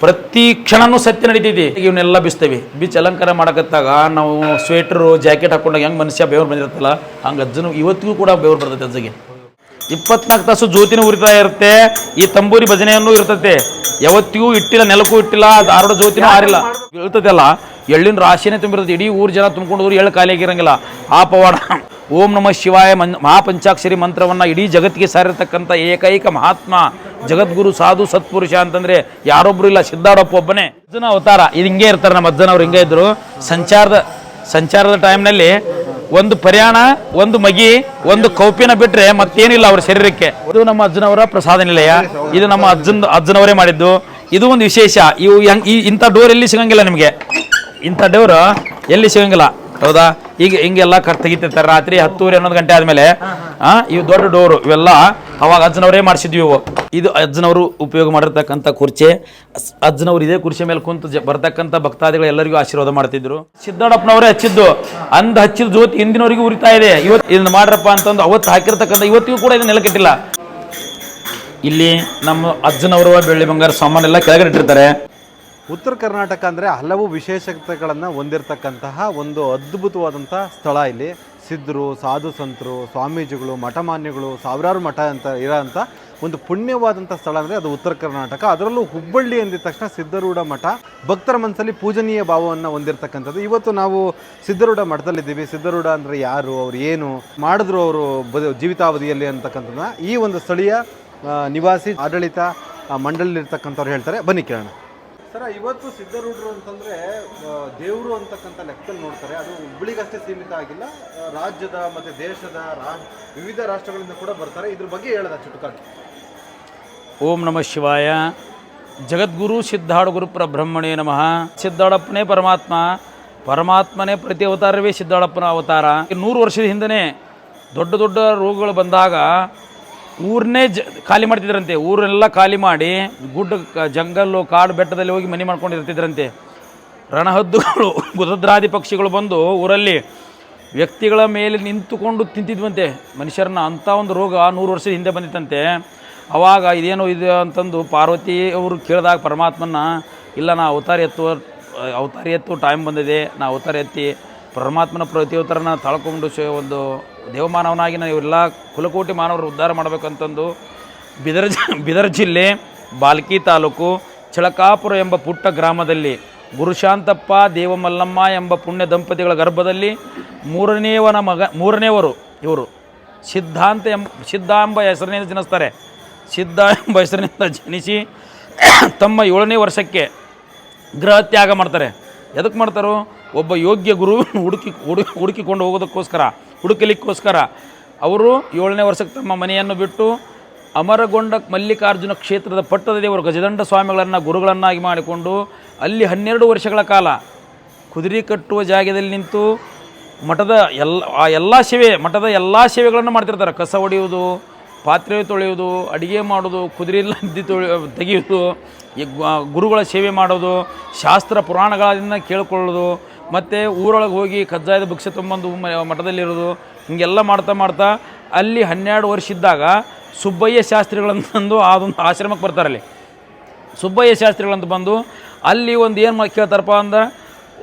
ಪ್ರತಿ ಕ್ಷಣನೂ ಸತ್ಯ ನಡೀತೈತಿ. ಇವನ್ನೆಲ್ಲ ಬಿಸ್ತೇವೆ. ಬಿಚ್ಚ ಅಲಂಕಾರ ಮಾಡಕತ್ತಾಗ ನಾವು ಸ್ವೆಟ್ರು ಜಾಕೆಟ್ ಹಾಕೊಂಡಾಗ ಹೆಂಗೆ ಮನುಷ್ಯ ಬೆವರು ಬಂದಿರುತ್ತಲ್ಲ ಹಂಗೆ ಅಜ್ಜನು ಇವತ್ತಿಗೂ ಕೂಡ ಬೆವರು ಬರ್ತೈತೆ ಅಜ್ಜಗೆ. 24 ತಾಸು ಜ್ಯೋತಿನೂ ಉರಿತಾ ಇರುತ್ತೆ, ಈ ತಂಬೂರಿ ಭಜನೆಯನ್ನು ಇರ್ತೈತೆ. ಯಾವತ್ತಿಗೂ ಇಟ್ಟಿಲ್ಲ, ನೆಲಕ್ಕೂ ಇಟ್ಟಿಲ್ಲ, ಅದು ಆರೋಡ ಜ್ಯೋತಿನೂ ಆರಿಲ್ಲ ಇರ್ತೈತಲ್ಲ. ಎಳ್ಳಿನ ರಾಶಿನೇ ತುಂಬಿರ್ತೈತೆ. ಇಡೀ ಊರು ಜನ ತುಂಬಿಕೊಂಡು ಎಳ್ಳು ಖಾಲಿ ಆಗಿರಂಗಿಲ್ಲ. ಆ ಪವಾಡ ಓಂ ನಮಃ ಶಿವಾಯ ಮಹಾಪಂಚಾಕ್ಷರಿ ಮಂತ್ರವನ್ನು ಇಡೀ ಜಗತ್ತಿಗೆ ಸಾರಿರ್ತಕ್ಕಂಥ ಏಕೈಕ ಮಹಾತ್ಮ ಜಗದ್ಗುರು ಸಾಧು ಸತ್ಪುರುಷ ಅಂತಂದರೆ ಯಾರೊಬ್ಬರು ಇಲ್ಲ, ಸಿದ್ಧಾಡಪ್ಪ ಒಬ್ಬನೇ. ಅಜ್ಜನ ಅವತಾರ ಇದು ಹಿಂಗೆ ಇರ್ತಾರೆ. ನಮ್ಮ ಅಜ್ಜನವ್ರು ಹಿಂಗೆ ಇದ್ದರು. ಸಂಚಾರದ ಟೈಮ್ನಲ್ಲಿ ಒಂದು ಪ್ರಯಾಣ, ಒಂದು ಮಗಿ, ಒಂದು ಕೌಪಿನ ಬಿಟ್ಟರೆ ಮತ್ತೇನಿಲ್ಲ ಅವ್ರ ಶರೀರಕ್ಕೆ. ಇದು ನಮ್ಮ ಅಜ್ಜನವರ ಪ್ರಸಾದ ನಿಲಯ. ಇದು ನಮ್ಮ ಅಜ್ಜನವರೇ ಮಾಡಿದ್ದು. ಇದು ಒಂದು ವಿಶೇಷ. ಇವು ಇಂಥ ಡೋರ್ ಎಲ್ಲಿ ಸಿಗಂಗಿಲ್ಲ ನಿಮಗೆ. ಇಂಥ ಡೋರ್ ಎಲ್ಲಿ ಸಿಗಂಗಿಲ್ಲ, ಹೌದಾ? ಈಗ ಹಿಂಗೆಲ್ಲ ತೆಗಿತಿರ್ತಾರೆ ರಾತ್ರಿ 10:11 ಗಂಟೆ ಆದಮೇಲೆ. ಇವು ದೊಡ್ಡ ಡೋರು ಇವೆಲ್ಲ ಅವಾಗ ಅಜ್ಜನವರೇ ಮಾಡಿಸಿದ್ವಿ ಇವು. ಇದು ಅಜ್ಜನವರು ಉಪಯೋಗ ಮಾಡಿರ್ತಕ್ಕಂಥ ಕುರ್ಚಿ. ಅಜ್ಜನವ್ರು ಇದೇ ಕುರ್ಚಿ ಮೇಲೆ ಕುಂತು ಬರ್ತಕ್ಕಂಥ ಭಕ್ತಾದಿಗಳು ಎಲ್ಲರಿಗೂ ಆಶೀರ್ವಾದ ಮಾಡ್ತಿದ್ರು. ಸಿದ್ದಾಡಪ್ಪನವರೇ ಹಚ್ಚಿದ್ದು. ಹಚ್ಚಿದ ಜ್ಯೋತಿ ಹಿಂದಿನವರಿಗೂ ಉರಿತಾ ಇದೆ. ಇವತ್ತು ಇದನ್ನ ಮಾಡ್ರಪ್ಪ ಅಂತಂದು ಅವತ್ತು ಹಾಕಿರ್ತಕ್ಕಂಥ ಇವತ್ತಿಗೂ ಕೂಡ ಇದನ್ನ ನೆಲಕ್ಕಿಟ್ಟಿಲ್ಲ. ಇಲ್ಲಿ ನಮ್ಮ ಅಜ್ಜನವರು ಬೆಳ್ಳಿ ಬಂಗಾರ ಸಾಮಾನೆಲ್ಲ ಕೆಳಗಡೆ ಇಟ್ಟಿರ್ತಾರೆ. ಉತ್ತರ ಕರ್ನಾಟಕ ಅಂದರೆ ಹಲವು ವಿಶೇಷತೆಗಳನ್ನು ಹೊಂದಿರತಕ್ಕಂತಹ ಒಂದು ಅದ್ಭುತವಾದಂಥ ಸ್ಥಳ. ಇಲ್ಲಿ ಸಿದ್ಧರು, ಸಾಧು ಸಂತರು, ಸ್ವಾಮೀಜಿಗಳು, ಮಠಮಾನ್ಯಗಳು, ಸಾವಿರಾರು ಮಠ ಅಂತ ಇರೋಂಥ ಒಂದು ಪುಣ್ಯವಾದಂಥ ಸ್ಥಳ ಅಂದರೆ ಅದು ಉತ್ತರ ಕರ್ನಾಟಕ. ಅದರಲ್ಲೂ ಹುಬ್ಬಳ್ಳಿ ಅಂದಿದ ತಕ್ಷಣ ಸಿದ್ಧಾರೂಢ ಮಠ ಭಕ್ತರ ಮನಸ್ಸಲ್ಲಿ ಪೂಜನೀಯ ಭಾವವನ್ನು ಹೊಂದಿರತಕ್ಕಂಥದ್ದು. ಇವತ್ತು ನಾವು ಸಿದ್ಧಾರೂಢ ಮಠದಲ್ಲಿದ್ದೀವಿ. ಸಿದ್ಧಾರೂಢ ಅಂದರೆ ಯಾರು, ಅವ್ರು ಏನು ಮಾಡಿದ್ರು ಅವರು ಜೀವಿತಾವಧಿಯಲ್ಲಿ ಅಂತಕ್ಕಂಥದ್ದನ್ನ ಈ ಒಂದು ಸ್ಥಳೀಯ ನಿವಾಸಿ ಆಡಳಿತ ಮಂಡಳಿಲಿರ್ತಕ್ಕಂಥವ್ರು ಹೇಳ್ತಾರೆ. ಬನ್ನಿ ಕೇಳೋಣ. ಸರ್, ಇವತ್ತು ಸಿದ್ಧಾರೂಢರು ಅಂತಂದರೆ ದೇವರು ಅಂತಕ್ಕಂಥ ಲೆಕ್ಕದಲ್ಲಿ ನೋಡ್ತಾರೆ. ಅದು ಹುಬ್ಬಳ್ಳಿಗಷ್ಟೇ ಸೀಮಿತ ಆಗಿಲ್ಲ, ರಾಜ್ಯದ ಮತ್ತು ದೇಶದ ವಿವಿಧ ರಾಷ್ಟ್ರಗಳಿಂದ ಕೂಡ ಬರ್ತಾರೆ. ಇದ್ರ ಬಗ್ಗೆ ಹೇಳೋದ ಚುಟುಕಾಗಿ. ಓಂ ನಮಃ ಶಿವಾಯ. ಜಗದ್ಗುರು ಸಿದ್ಧಾಡುಗುರು ಪರಬ್ರಹ್ಮಣೇ ನಮಃ. ಸಿದ್ಧಾಡಪ್ಪನೇ ಪರಮಾತ್ಮ, ಪರಮಾತ್ಮನೇ ಪ್ರತಿ ಅವತಾರವೇ ಸಿದ್ಧಾಡಪ್ಪನ ಅವತಾರ. 100 ವರ್ಷದ ಹಿಂದನೇ ದೊಡ್ಡ ದೊಡ್ಡ ರೋಗಗಳು ಬಂದಾಗ ಊರನ್ನೇ ಖಾಲಿ ಮಾಡ್ತಿದ್ರಂತೆ. ಊರೆಲ್ಲ ಖಾಲಿ ಮಾಡಿ ಗುಡ್ಡ, ಜಂಗಲ್ಲು, ಕಾಡು, ಬೆಟ್ಟದಲ್ಲಿ ಹೋಗಿ ಮನೆ ಮಾಡ್ಕೊಂಡಿರ್ತಿದ್ರಂತೆ. ರಣಹದ್ದುಗಳು, ಗುದದ್ರಾದಿ ಪಕ್ಷಿಗಳು ಬಂದು ಊರಲ್ಲಿ ವ್ಯಕ್ತಿಗಳ ಮೇಲೆ ನಿಂತುಕೊಂಡು ತಿಂತಿದ್ವಂತೆ ಮನುಷ್ಯರನ್ನ. ಅಂಥ ಒಂದು ರೋಗ 100 ವರ್ಷದ ಹಿಂದೆ ಬಂದಿತ್ತಂತೆ. ಆವಾಗ ಇದೇನೋ ಇದೆ ಅಂತಂದು ಪಾರ್ವತಿ ಅವರು ಕೇಳಿದಾಗ ಪರಮಾತ್ಮನ, ಇಲ್ಲ ನಾ ಅವತಾರ ಎತ್ತು ಟೈಮ್ ಬಂದಿದೆ, ನಾ ಅವತಾರ ಎತ್ತಿ ಪರಮಾತ್ಮನ ಪ್ರತಿ ಅವತಾರನ ತಳ್ಕೊಂಡು ಒಂದು ದೇವಮಾನವನಾಗಿ ನಾವು ಇವರೆಲ್ಲ ಕುಲಕೋಟಿ ಮಾನವರು ಉದ್ಧಾರ ಮಾಡಬೇಕಂತಂದು ಬಿದರ್ ಜಿಲ್ಲೆ ಬಾಲ್ಕಿ ತಾಲೂಕು ಚಳಕಾಪುರ ಎಂಬ ಪುಟ್ಟ ಗ್ರಾಮದಲ್ಲಿ ಗುರುಶಾಂತಪ್ಪ ದೇವಮಲ್ಲಮ್ಮ ಎಂಬ ಪುಣ್ಯ ದಂಪತಿಗಳ ಗರ್ಭದಲ್ಲಿ ಮೂರನೇವರು ಇವರು ಸಿದ್ಧ ಎಂಬ ಹೆಸರಿನಿಂದ ಜನಿಸ್ತಾರೆ. ಸಿದ್ಧ ಎಂಬ ಹೆಸರಿನಿಂದ ಜನಿಸಿ ತಮ್ಮ 7ನೇ ವರ್ಷಕ್ಕೆ ಗೃಹ ತ್ಯಾಗ ಮಾಡ್ತಾರೆ. ಎದಕ್ಕೆ ಮಾಡ್ತಾರೋ? ಒಬ್ಬ ಯೋಗ್ಯ ಗುರು ಹುಡುಕಿಕೊಂಡು ಹುಡುಕಲಿಕ್ಕೋಸ್ಕರ ಅವರು 7ನೇ ವರ್ಷಕ್ಕೆ ತಮ್ಮ ಮನೆಯನ್ನು ಬಿಟ್ಟು ಅಮರಗೊಂಡ ಮಲ್ಲಿಕಾರ್ಜುನ ಕ್ಷೇತ್ರದ ಪಟ್ಟದ ದೇವರು ಗಜದಂಡ ಸ್ವಾಮಿಗಳನ್ನು ಗುರುಗಳನ್ನಾಗಿ ಮಾಡಿಕೊಂಡು ಅಲ್ಲಿ 12 ವರ್ಷಗಳ ಕಾಲ ಕುದುರೆ ಕಟ್ಟುವ ಜಾಗದಲ್ಲಿ ನಿಂತು ಮಠದ ಮಠದ ಎಲ್ಲ ಸೇವೆಗಳನ್ನು ಮಾಡ್ತಿರ್ತಾರೆ. ಕಸ ಹೊಡೆಯುವುದು, ಪಾತ್ರೆ ತೊಳೆಯುವುದು, ಅಡುಗೆ ಮಾಡೋದು, ಕುದುರೆ ಲದ್ದಿ ತೆಗೆಯುವುದು, ಗುರುಗಳ ಸೇವೆ ಮಾಡೋದು, ಶಾಸ್ತ್ರ ಪುರಾಣಗಳಿಂದ ಕೇಳ್ಕೊಳ್ಳೋದು, ಮತ್ತು ಊರೊಳಗೆ ಹೋಗಿ ಕಜ್ಜಾಯದ ಭಿಕ್ಷೆ ತೊಗೊಂಬಂದು ಮಠದಲ್ಲಿರೋದು, ಹೀಗೆಲ್ಲ ಮಾಡ್ತಾ ಅಲ್ಲಿ 12 ವರ್ಷ ಇದ್ದಾಗ ಸುಬ್ಬಯ್ಯ ಶಾಸ್ತ್ರಿಗಳಂತಂದು ಅದೊಂದು ಆಶ್ರಮಕ್ಕೆ ಬರ್ತಾರೆ. ಅಲ್ಲಿ ಸುಬ್ಬಯ್ಯ ಶಾಸ್ತ್ರಿಗಳಂತ ಬಂದು ಅಲ್ಲಿ ಒಂದು ಏನು ಕೇಳ್ತಾರಪ್ಪ ಅಂದ್ರೆ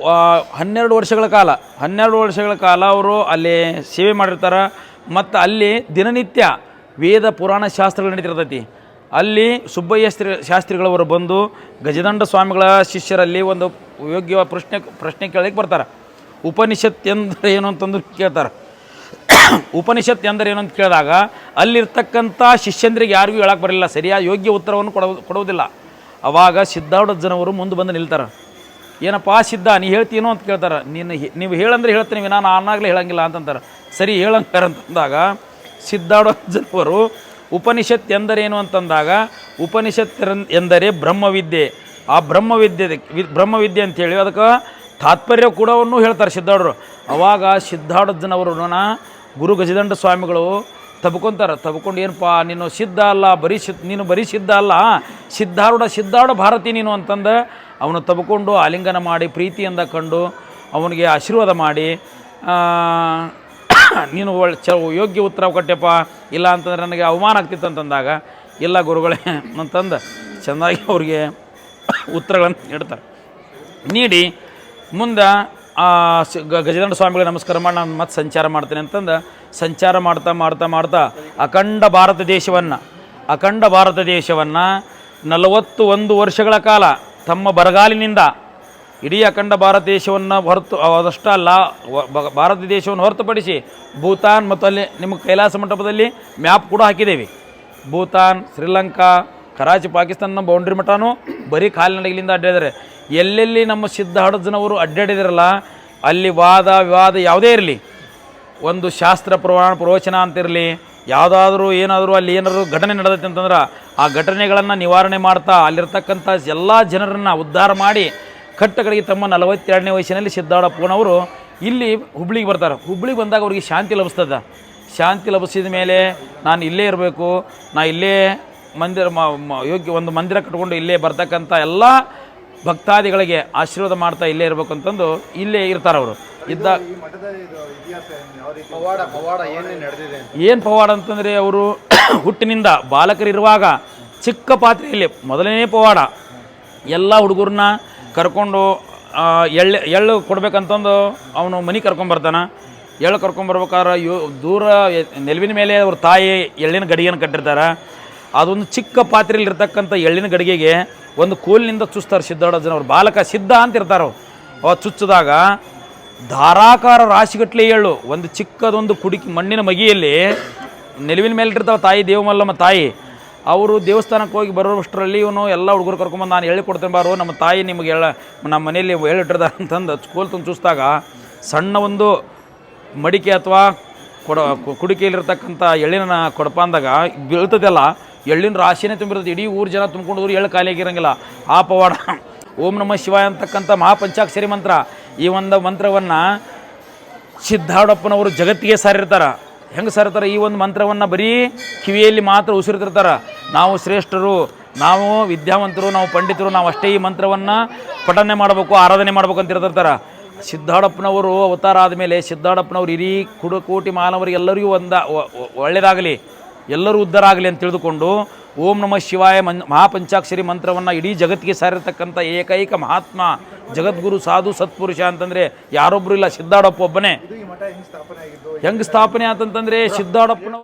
12 ವರ್ಷಗಳ ಕಾಲ ಅವರು ಅಲ್ಲಿ ಸೇವೆ ಮಾಡಿರ್ತಾರೆ. ಮತ್ತು ಅಲ್ಲಿ ದಿನನಿತ್ಯ ವೇದ ಪುರಾಣ ಶಾಸ್ತ್ರಗಳು ನಡೀತಿರ್ತೈತಿ. ಅಲ್ಲಿ ಸುಬ್ಬಯ್ಯ ಶಾಸ್ತ್ರಿಗಳವರು ಬಂದು ಗಜದಂಡ ಸ್ವಾಮಿಗಳ ಶಿಷ್ಯರಲ್ಲಿ ಒಂದು ಯೋಗ್ಯ ಪ್ರಶ್ನೆ ಕೇಳಲಿಕ್ಕೆ ಬರ್ತಾರೆ. ಉಪನಿಷತ್ ಎಂದರೆ ಏನು ಅಂತಂದು ಕೇಳ್ತಾರೆ. ಉಪನಿಷತ್ ಎಂದರೆ ಏನು ಅಂತ ಕೇಳಿದಾಗ ಅಲ್ಲಿರ್ತಕ್ಕಂಥ ಶಿಷ್ಯಂದ್ರಿಗೆ ಯಾರಿಗೂ ಹೇಳಕ್ಕೆ ಬರಲಿಲ್ಲ, ಸರಿಯಾದ ಯೋಗ್ಯ ಉತ್ತರವನ್ನು ಕೊಡುವುದಿಲ್ಲ. ಆವಾಗ ಸಿದ್ಧಾರೂಢಜ್ಜನವರು ಮುಂದೆ ಬಂದು ನಿಲ್ತಾರೆ. ಏನಪ್ಪ ಸಿದ್ಧ, ನೀ ಹೇಳ್ತೀನೋ ಅಂತ ಕೇಳ್ತಾರೆ. ನೀವು ಹೇಳಂದ್ರೆ ಹೇಳ್ತೀನಿ, ನಾನು ಆನಾಗಲೇ ಹೇಳಂಗಿಲ್ಲ ಅಂತಂತಾರೆ. ಸರಿ ಹೇಳಂತಾರೆ ಅಂತಂದಾಗ ಸಿದ್ಧಾರೂಢಜ್ಜನವರು ಉಪನಿಷತ್ ಎಂದರೇನು ಅಂತಂದಾಗ ಉಪನಿಷತ್ ಎಂದರೆ ಬ್ರಹ್ಮವಿದ್ಯೆ. ಆ ಬ್ರಹ್ಮವಿದ್ಯೆ ಅಂಥೇಳಿ ಅದಕ್ಕೆ ತಾತ್ಪರ್ಯ ಕೂಡ ಹೇಳ್ತಾರೆ ಸಿದ್ಧಾರೂಢರು. ಆವಾಗ ಸಿದ್ಧಾರೂಢಜ್ಜನವರು ಗುರು ಗಜದಂಡ ಸ್ವಾಮಿಗಳು ತಬ್ಕೊಂಡು ಏನಪ್ಪ ನೀನು ಸಿದ್ಧ ಅಲ್ಲ, ನೀನು ಬರೀ ಸಿದ್ಧ ಅಲ್ಲ, ಸಿದ್ಧಾರೂಢ ಭಾರತಿ ನೀನು ಅಂತಂದು ಅವನು ತಬ್ಕೊಂಡು ಆಲಿಂಗನ ಮಾಡಿ ಪ್ರೀತಿಯಿಂದ ಕಂಡು ಅವನಿಗೆ ಆಶೀರ್ವಾದ ಮಾಡಿ, ನೀನು ಯೋಗ್ಯ ಉತ್ತರ ಕೊಟ್ಟೆಪ್ಪ, ಇಲ್ಲ ಅಂತಂದ್ರೆ ನನಗೆ ಅವಮಾನ ಆಗ್ತಿತ್ತು ಅಂತಂದಾಗ, ಇಲ್ಲ ಗುರುಗಳೇ ಅಂತಂದು ಚೆಂದಾಗಿ ಅವ್ರಿಗೆ ಉತ್ತರಗಳನ್ನು ನೀಡ್ತಾರೆ. ನೀಡಿ ಮುಂದೆ ಗಜೇಂದ್ರ ಸ್ವಾಮಿಗಳಿಗೆ ನಮಸ್ಕಾರ ಮಾಡಿ ನಾನು ಮತ್ತೆ ಸಂಚಾರ ಮಾಡ್ತೇನೆ ಅಂತಂದು ಸಂಚಾರ ಮಾಡ್ತಾ ಮಾಡ್ತಾ ಮಾಡ್ತಾ ಅಖಂಡ ಭಾರತ ದೇಶವನ್ನು 41 ವರ್ಷಗಳ ಕಾಲ ತಮ್ಮ ಬರಗಾಲಿನಿಂದ ಇಡೀ ಅಖಂಡ ಭಾರತ ದೇಶವನ್ನು ಹೊರತು ಅದಷ್ಟೇ ಅಲ್ಲ, ಭಾರತ ದೇಶವನ್ನು ಹೊರತುಪಡಿಸಿ ಭೂತಾನ್ ಮತ್ತು ಅಲ್ಲಿ ನಿಮಗೆ ಕೈಲಾಸ ಮಂಟಪದಲ್ಲಿ ಮ್ಯಾಪ್ ಕೂಡ ಹಾಕಿದ್ದೇವೆ. ಭೂತಾನ್, ಶ್ರೀಲಂಕಾ, ಕರಾಚಿ, ಪಾಕಿಸ್ತಾನ ಬೌಂಡ್ರಿ ಮಠನೂ ಬರೀ ಕಾಲಿನಡಗಿಲಿಂದ ಅಡ್ಡಾಡಿದ್ದಾರೆ. ಎಲ್ಲೆಲ್ಲಿ ನಮ್ಮ ಸಿದ್ಧ ಹಡಜನವರು ಅಡ್ಡಾಡಿದಾರಲ್ಲ ಅಲ್ಲಿ ವಾದ ವಿವಾದ ಯಾವುದೇ ಇರಲಿ, ಒಂದು ಶಾಸ್ತ್ರ ಪ್ರವಚನ ಅಂತಿರಲಿ, ಯಾವುದಾದ್ರೂ ಏನಾದರೂ ಅಲ್ಲಿ ಏನಾದರೂ ಘಟನೆ ನಡೆದೈತೆ ಅಂತಂದ್ರೆ ಆ ಘಟನೆಗಳನ್ನು ನಿವಾರಣೆ ಮಾಡ್ತಾ ಅಲ್ಲಿರ್ತಕ್ಕಂಥ ಎಲ್ಲ ಜನರನ್ನು ಉದ್ಧಾರ ಮಾಡಿ ಕಟ್ಟಕಡೆಗೆ ತಮ್ಮ 42ನೇ ವಯಸ್ಸಿನಲ್ಲಿ ಸಿದ್ಧಾಡಪ್ಪನವರು ಇಲ್ಲಿ ಹುಬ್ಳಿಗೆ ಬರ್ತಾರೆ. ಹುಬ್ಳಿಗೆ ಬಂದಾಗ ಅವ್ರಿಗೆ ಶಾಂತಿ ಲಭಿಸ್ತದೆ. ಶಾಂತಿ ಲಭಿಸಿದ ಮೇಲೆ ನಾನು ಇಲ್ಲೇ ಇರಬೇಕು, ನಾ ಇಲ್ಲೇ ಯೋಗ್ಯ ಒಂದು ಮಂದಿರ ಕಟ್ಕೊಂಡು ಇಲ್ಲೇ ಬರ್ತಕ್ಕಂಥ ಎಲ್ಲ ಭಕ್ತಾದಿಗಳಿಗೆ ಆಶೀರ್ವಾದ ಮಾಡ್ತಾ ಇಲ್ಲೇ ಇರಬೇಕು ಅಂತಂದು ಇಲ್ಲೇ ಇರ್ತಾರೆ ಅವರು. ಏನು ಪವಾಡ ಅಂತಂದರೆ ಅವರು ಹುಟ್ಟಿನಿಂದ ಬಾಲಕರಿರುವಾಗ ಚಿಕ್ಕ ಪಾತ್ರೆಯಲ್ಲಿ ಮೊದಲನೇ ಪವಾಡ ಎಲ್ಲ ಹುಡುಗರನ್ನ ಕರ್ಕೊಂಡು ಎಳ್ಳು ಕೊಡ್ಬೇಕಂತಂದು ಅವನು ಮನೆ ಕರ್ಕೊಂಬರ್ತಾನೆ. ಎಳ್ಳು ಕರ್ಕೊಂಬರ್ಬೇಕಾದ್ರೆ ದೂರ ನೆಲುವಿನ ಮೇಲೆ ಅವ್ರ ತಾಯಿ ಎಳ್ಳಿನ ಗಡಿಗೆಯನ್ನು ಕಟ್ಟಿರ್ತಾರೆ. ಅದೊಂದು ಚಿಕ್ಕ ಪಾತ್ರೆಯಲ್ಲಿ ಇರ್ತಕ್ಕಂಥ ಎಳ್ಳಿನ ಗಡಿಗೆಗೆ ಒಂದು ಕೋಲಿನಿಂದ ಚುಚ್ತಾರೆ ಸಿದ್ಧಾಡ ಜನ. ಅವ್ರು ಬಾಲಕ ಸಿದ್ಧ ಅಂತ ಇರ್ತಾರೆ. ಅವ ಚುಚ್ಚಿದಾಗ ಧಾರಾಕಾರ ರಾಶಿಗಟ್ಟಲೆ ಎಳ್ಳು ಒಂದು ಚಿಕ್ಕದೊಂದು ಕುಡಿಕಿ ಮಣ್ಣಿನ ಮಗಿಯಲ್ಲಿ ನೆಲುವಿನ ಮೇಲೆ ಇರ್ತಾವೆ ತಾಯಿ ದೇವಮಲ್ಲಮ್ಮ ತಾಯಿ. ಅವರು ದೇವಸ್ಥಾನಕ್ಕೆ ಹೋಗಿ ಬರೋಷ್ಟರಲ್ಲಿ ಇವನು ಎಲ್ಲ ಹುಡುಗರು ಕರ್ಕೊಂಬಂದು ನಾನು ಹೇಳಿ ಕೊಡ್ತೇನೆ ಬಾರು, ನಮ್ಮ ತಾಯಿ ನಿಮಗೆ ನಮ್ಮ ಮನೆಯಲ್ಲಿ ಹೇಳಿಟ್ಟಿರ್ದ ಅಂತಂದು ಕೋಲ್ ತಂದು ಚೂಸ್ದಾಗ ಸಣ್ಣ ಒಂದು ಮಡಿಕೆ ಅಥವಾ ಕುಡಿಕೆಯಲ್ಲಿರ್ತಕ್ಕಂಥ ಎಳ್ಳಿನ ಕೊಡಪ ಅಂದಾಗ ಬೀಳ್ತದೆಲ್ಲ ಎಳ್ಳಿನ ರಾಶಿನೇ ತುಂಬಿರುತ್ತೆ. ಇಡೀ ಊರು ಜನ ತುಂಬ್ಕೊಂಡವ್ರು ಎಳ್ಳು ಖಾಲಿಯಾಗಿರೋಂಗಿಲ್ಲ. ಆ ಪವಾಡ ಓಂ ನಮಃ ಶಿವಾಯ ಅಂತಕ್ಕಂಥ ಮಹಾಪಂಚಾಕ್ಷರಿ ಮಂತ್ರ, ಈ ಒಂದು ಮಂತ್ರವನ್ನು ಸಿದ್ಧಾಡಪ್ಪನವರು ಜಗತ್ತಿಗೆ ಸಾರಿರ್ತಾರೆ. ಹೆಂಗೆ ಸಾರಿರ್ತಾರೆ? ಈ ಒಂದು ಮಂತ್ರವನ್ನು ಬರೀ ಕಿವಿಯಲ್ಲಿ ಮಾತ್ರ ಉಸಿರುತ್ತಿರ್ತಾರೆ. ನಾವು ಶ್ರೇಷ್ಠರು, ನಾವು ವಿದ್ಯಾವಂತರು, ನಾವು ಪಂಡಿತರು, ನಾವು ಅಷ್ಟೇ ಈ ಮಂತ್ರವನ್ನು ಪಠನೆ ಮಾಡಬೇಕು, ಆರಾಧನೆ ಮಾಡ್ಬೇಕು ಅಂತ ಇರ್ತಿರ್ತಾರೆ. ಸಿದ್ಧಾಡಪ್ಪನವರು ಅವತಾರ ಆದಮೇಲೆ ಸಿದ್ಧಾಡಪ್ಪನವರು ಇಡೀ ಕೋಟಿ ಮಾನವರಿಗೆ ಎಲ್ಲರಿಗೂ ಒಳ್ಳೆಯದಾಗಲಿ, ಎಲ್ಲರೂ ಉದ್ಧಾರ ಆಗಲಿ ಅಂತ ತಿಳಿದುಕೊಂಡು ಓಂ ನಮಃ ಶಿವಾಯ ಮಹಾಪಂಚಾಕ್ಷರಿ ಮಂತ್ರವನ್ನು ಇಡೀ ಜಗತ್ತಿಗೆ ಸಾರಿರ್ತಕ್ಕಂಥ ಏಕೈಕ ಮಹಾತ್ಮ ಜಗದ್ಗುರು ಸಾಧು ಸತ್ಪುರುಷ ಅಂತಂದರೆ ಯಾರೊಬ್ಬರು ಇಲ್ಲ, ಸಿದ್ಧಾಡಪ್ಪ ಒಬ್ಬನೇ. ಹೆಂಗೆ ಸ್ಥಾಪನೆ ಆತಂತಂದರೆ ಸಿದ್ಧಾಡಪ್ಪನ